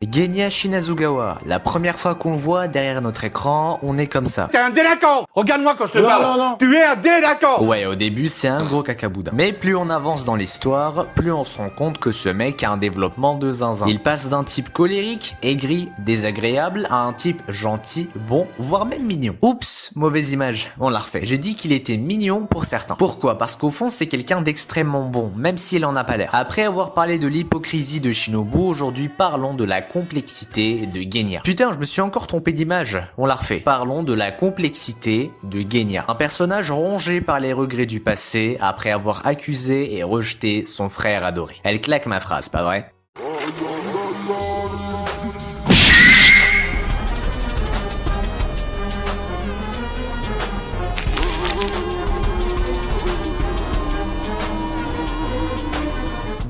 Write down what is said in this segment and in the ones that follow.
Genya Shinazugawa, la première fois qu'on le voit derrière notre écran, on est comme ça. T'es un délinquant! Regarde-moi quand je te parle! non. Tu es un délinquant! Ouais, au début, c'est un gros cacaboudin. Mais plus on avance dans l'histoire, plus on se rend compte que ce mec a un développement de zinzin. Il passe d'un type colérique, aigri, désagréable, à un type gentil, bon, voire même mignon. Oups, mauvaise image, on l'a refait. J'ai dit qu'il était mignon pour certains. Pourquoi? Parce qu'au fond, c'est quelqu'un d'extrêmement bon, même s'il en a pas l'air. Après avoir parlé de l'hypocrisie de Shinobu, aujourd'hui parlons de la complexité de Genya. Putain, je me suis encore trompé d'image, on l'a refait. Parlons de la complexité de Genya. Un personnage rongé par les regrets du passé après avoir accusé et rejeté son frère adoré. Elle claque ma phrase, pas vrai?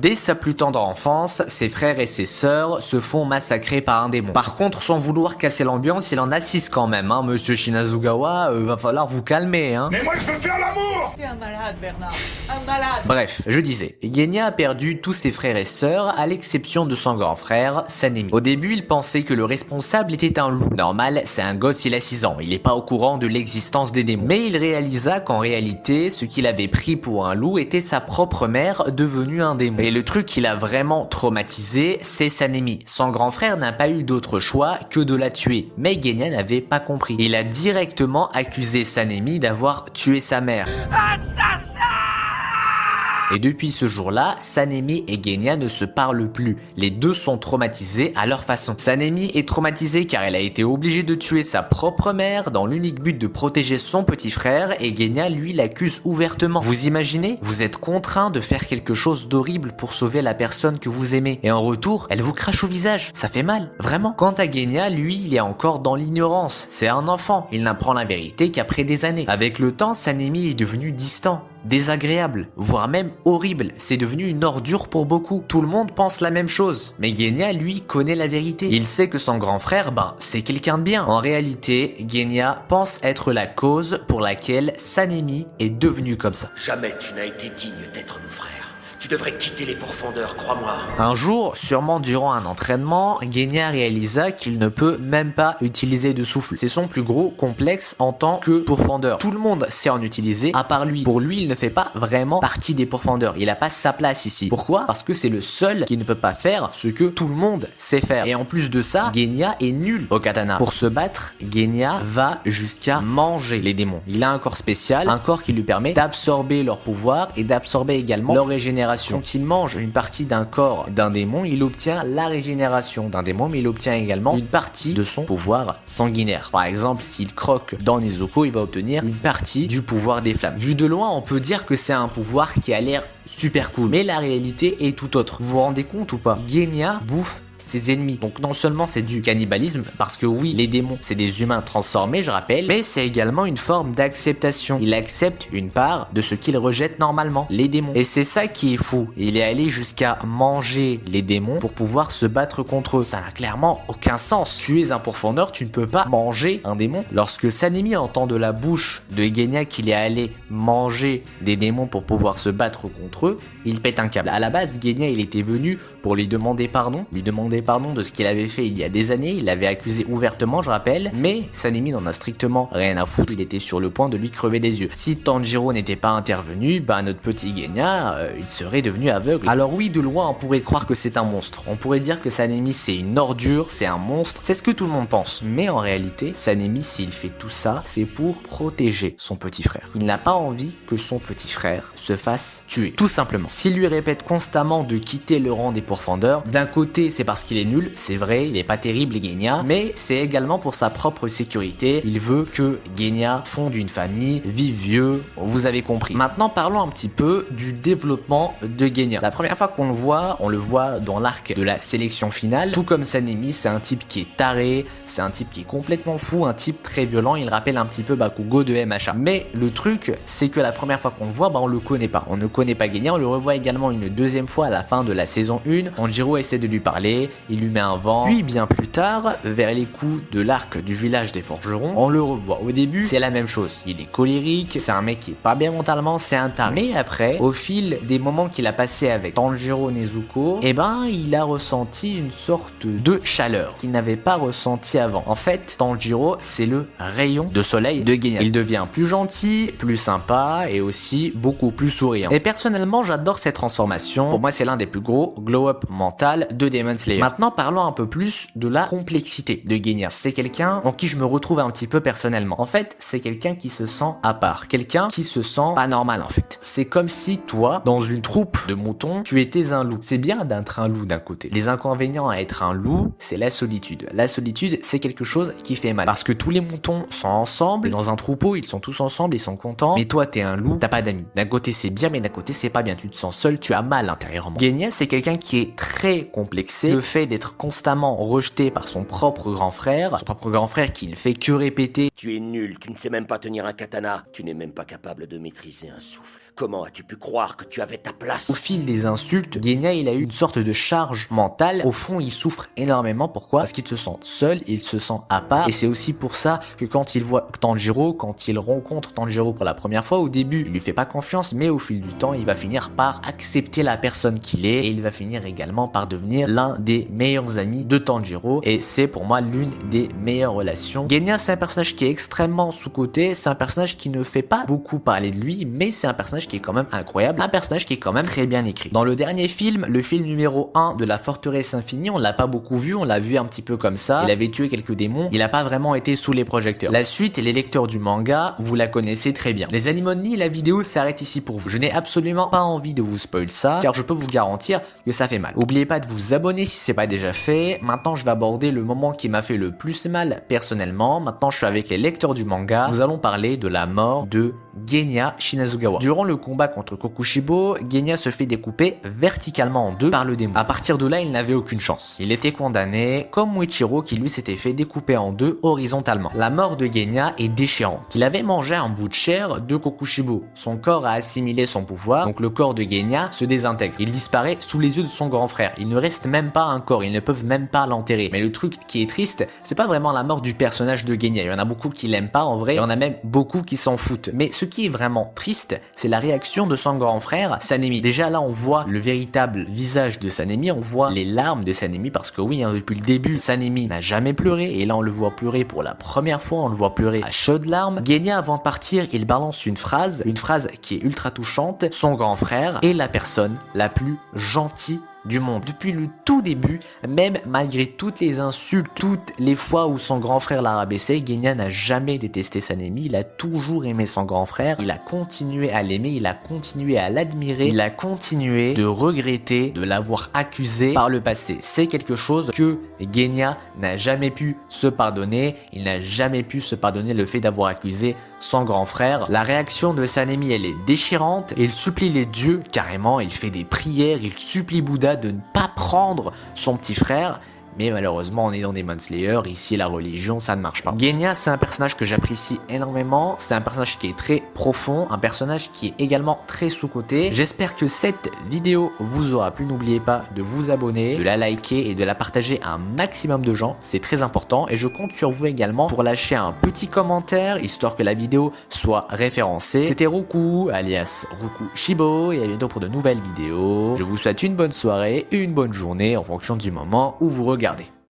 Dès sa plus tendre enfance, ses frères et ses sœurs se font massacrer par un démon. Par contre, sans vouloir casser l'ambiance, il en a 6 quand même, hein, monsieur Shinazugawa, va falloir vous calmer, hein. Mais moi je veux faire l'amour! T'es un malade, Bernard. Un malade. Bref, je disais, Genya a perdu tous ses frères et sœurs, à l'exception de son grand frère, Sanemi. Au début, il pensait que le responsable était un loup. Normal, c'est un gosse, il a 6 ans, il est pas au courant de l'existence des démons. Mais il réalisa qu'en réalité, ce qu'il avait pris pour un loup était sa propre mère devenue un démon. Et le truc qui l'a vraiment traumatisé, c'est Sanemi. Son grand frère n'a pas eu d'autre choix que de la tuer, mais Genya n'avait pas compris. Il a directement accusé Sanemi d'avoir tué sa mère. Et depuis ce jour-là, Sanemi et Genya ne se parlent plus. Les deux sont traumatisés à leur façon. Sanemi est traumatisée car elle a été obligée de tuer sa propre mère dans l'unique but de protéger son petit frère, et Genya, lui, l'accuse ouvertement. Vous imaginez? Vous êtes contraint de faire quelque chose d'horrible pour sauver la personne que vous aimez. Et en retour, elle vous crache au visage. Ça fait mal, vraiment. Quant à Genya, lui, il est encore dans l'ignorance. C'est un enfant. Il n'apprend la vérité qu'après des années. Avec le temps, Sanemi est devenu distant, désagréable, voire même horrible. C'est devenu une ordure pour beaucoup. Tout le monde pense la même chose. Mais Genya, lui, connaît la vérité. Il sait que son grand frère, c'est quelqu'un de bien. En réalité, Genya pense être la cause pour laquelle Sanemi est devenu comme ça. Jamais tu n'as été digne d'être mon frère. Tu devrais quitter les pourfendeurs, crois-moi. Un jour, sûrement durant un entraînement, Genya réalisa qu'il ne peut même pas utiliser de souffle. C'est son plus gros complexe en tant que pourfendeur. Tout le monde sait en utiliser, à part lui. Pour lui, il ne fait pas vraiment partie des pourfendeurs. Il a pas sa place ici. Pourquoi? Parce que c'est le seul qui ne peut pas faire ce que tout le monde sait faire. Et en plus de ça, Genya est nul au katana. Pour se battre, Genya va jusqu'à manger les démons. Il a un corps spécial, un corps qui lui permet d'absorber leur pouvoir et d'absorber également leur régénération. Quand il mange une partie d'un corps d'un démon, il obtient la régénération d'un démon, mais il obtient également une partie de son pouvoir sanguinaire. Par exemple, s'il croque dans Nezuko, il va obtenir une partie du pouvoir des flammes. Vu de loin, on peut dire que c'est un pouvoir qui a l'air super cool, mais la réalité est tout autre. Vous vous rendez compte ou pas? Genya bouffe ses ennemis. Donc non seulement c'est du cannibalisme, parce que oui, les démons, c'est des humains transformés, je rappelle, mais c'est également une forme d'acceptation. Il accepte une part de ce qu'il rejette normalement, les démons. Et c'est ça qui est fou. Il est allé jusqu'à manger les démons pour pouvoir se battre contre eux. Ça n'a clairement aucun sens. Tu es un pourfendeur, tu ne peux pas manger un démon. Lorsque Sanemi entend de la bouche de Genya qu'il est allé manger des démons pour pouvoir se battre contre eux, il pète un câble. À la base, Genya, il était venu pour lui demander pardon de ce qu'il avait fait il y a des années. Il l'avait accusé ouvertement, je rappelle, mais Sanemi n'en a strictement rien à foutre. Il était sur le point de lui crever des yeux. Si Tanjiro n'était pas intervenu, notre petit Genya, il serait devenu aveugle. Alors oui, de loin, on pourrait croire que c'est un monstre. On pourrait dire que Sanemi, c'est une ordure, c'est un monstre. C'est ce que tout le monde pense. Mais en réalité, Sanemi, s'il fait tout ça, c'est pour protéger son petit frère. Il n'a pas envie que son petit frère se fasse tuer. Tout simplement. S'il lui répète constamment de quitter le rang des pourfendeurs, d'un côté, c'est parce qu'il est nul, c'est vrai, il est pas terrible Genya, mais c'est également pour sa propre sécurité. Il veut que Genya fonde une famille, vive vieux, vous avez compris. Maintenant, parlons un petit peu du développement de Genya. La première fois qu'on le voit, on le voit dans l'arc de la sélection finale. Tout comme Sanemi, c'est un type qui est taré, c'est un type qui est complètement fou, un type très violent. Il rappelle un petit peu Bakugo de MHA. Mais le truc, c'est que la première fois qu'on le voit, on le connaît pas. On ne connaît pas Genya, on le revoit également une deuxième fois à la fin de la saison 1. Tanjiro essaie de lui parler, et il lui met un vent. Puis bien plus tard, vers les coups de l'arc du village des forgerons, on le revoit. Au début, c'est la même chose. Il est colérique, c'est un mec qui est pas bien mentalement, c'est un taré. Mais après, au fil des moments qu'il a passé avec Tanjiro Nezuko, eh ben, il a ressenti une sorte de chaleur qu'il n'avait pas ressenti avant. En fait, Tanjiro, c'est le rayon de soleil de Genya. Il devient plus gentil, plus sympa et aussi beaucoup plus souriant. Et personnellement, j'adore cette transformation. Pour moi, c'est l'un des plus gros glow-up mental de Demon Slayer. Maintenant, parlons un peu plus de la complexité de Genya. C'est quelqu'un en qui je me retrouve un petit peu personnellement. En fait, c'est quelqu'un qui se sent à part. Quelqu'un qui se sent pas normal en fait. C'est comme si toi, dans une troupe de moutons, tu étais un loup. C'est bien d'être un loup d'un côté. Les inconvénients à être un loup, c'est la solitude. La solitude, c'est quelque chose qui fait mal. Parce que tous les moutons sont ensemble, dans un troupeau, ils sont tous ensemble, ils sont contents. Mais toi, t'es un loup, t'as pas d'amis. D'un côté, c'est bien, mais d'un côté, c'est pas bien. Tu te sens seul, tu as mal intérieurement. Genya, c'est quelqu'un qui est très complexé. Le fait d'être constamment rejeté par son propre grand frère qui ne fait que répéter: Tu es nul, tu ne sais même pas tenir un katana. Tu n'es même pas capable de maîtriser un souffle. Comment as-tu pu croire que tu avais ta place? Au fil des insultes, Genya, il a eu une sorte de charge mentale. Au fond, il souffre énormément. Pourquoi? Parce qu'il se sent seul, il se sent à part. Et c'est aussi pour ça que quand il voit Tanjiro, quand il rencontre Tanjiro pour la première fois, au début, il lui fait pas confiance, mais au fil du temps, il va finir par accepter la personne qu'il est. Et il va finir également par devenir l'un des meilleurs amis de Tanjiro. Et c'est pour moi l'une des meilleures relations. Genya, c'est un personnage qui est extrêmement sous-coté. C'est un personnage qui ne fait pas beaucoup parler de lui, mais c'est un personnage qui est quand même incroyable, un personnage qui est quand même très bien écrit. Dans le dernier film, le film numéro 1 de la Forteresse Infinie, on l'a pas beaucoup vu, on l'a vu un petit peu comme ça, il avait tué quelques démons, il a pas vraiment été sous les projecteurs. La suite, les lecteurs du manga, vous la connaissez très bien. Les Animonly, la vidéo s'arrête ici pour vous. Je n'ai absolument pas envie de vous spoil ça, car je peux vous garantir que ça fait mal. N'oubliez pas de vous abonner si c'est pas déjà fait. Maintenant, je vais aborder le moment qui m'a fait le plus mal personnellement. Maintenant, je suis avec les lecteurs du manga. Nous allons parler de la mort de Genya Shinazugawa. Durant le combat contre Kokushibo, Genya se fait découper verticalement en deux par le démon. À partir de là, il n'avait aucune chance. Il était condamné, comme Muichiro qui lui s'était fait découper en deux horizontalement. La mort de Genya est déchirante. Il avait mangé un bout de chair de Kokushibo. Son corps a assimilé son pouvoir, donc le corps de Genya se désintègre. Il disparaît sous les yeux de son grand frère. Il ne reste même pas un corps, ils ne peuvent même pas l'enterrer. Mais le truc qui est triste, c'est pas vraiment la mort du personnage de Genya. Il y en a beaucoup qui l'aiment pas en vrai, il y en a même beaucoup qui s'en foutent. Mais ce qui est vraiment triste, c'est la réaction de son grand frère, Sanemi. Déjà là, on voit le véritable visage de Sanemi, on voit les larmes de Sanemi, parce que oui, hein, depuis le début, Sanemi n'a jamais pleuré, et là on le voit pleurer pour la première fois, on le voit pleurer à chaudes larmes. Genya, avant de partir, il balance une phrase qui est ultra touchante. Son grand frère est la personne la plus gentille du monde. Depuis le tout début, même malgré toutes les insultes, toutes les fois où son grand frère l'a rabaissé, Genya n'a jamais détesté Sanemi, il a toujours aimé son grand frère, il a continué à l'aimer, il a continué à l'admirer, il a continué de regretter de l'avoir accusé par le passé. C'est quelque chose que Genya n'a jamais pu se pardonner, il n'a jamais pu se pardonner le fait d'avoir accusé son grand frère. La réaction de Sanemi, elle est déchirante, il supplie les dieux, carrément, il fait des prières, il supplie Bouddha de ne pas prendre son petit frère. Mais malheureusement, on est dans Demon Slayer, ici la religion, ça ne marche pas. Genya, c'est un personnage que j'apprécie énormément, c'est un personnage qui est très profond, un personnage qui est également très sous-coté. J'espère que cette vidéo vous aura plu, n'oubliez pas de vous abonner, de la liker et de la partager à un maximum de gens, c'est très important. Et je compte sur vous également pour lâcher un petit commentaire, histoire que la vidéo soit référencée. C'était Roku, alias Roku Shibo, et à bientôt pour de nouvelles vidéos. Je vous souhaite une bonne soirée, une bonne journée, en fonction du moment où vous regardez.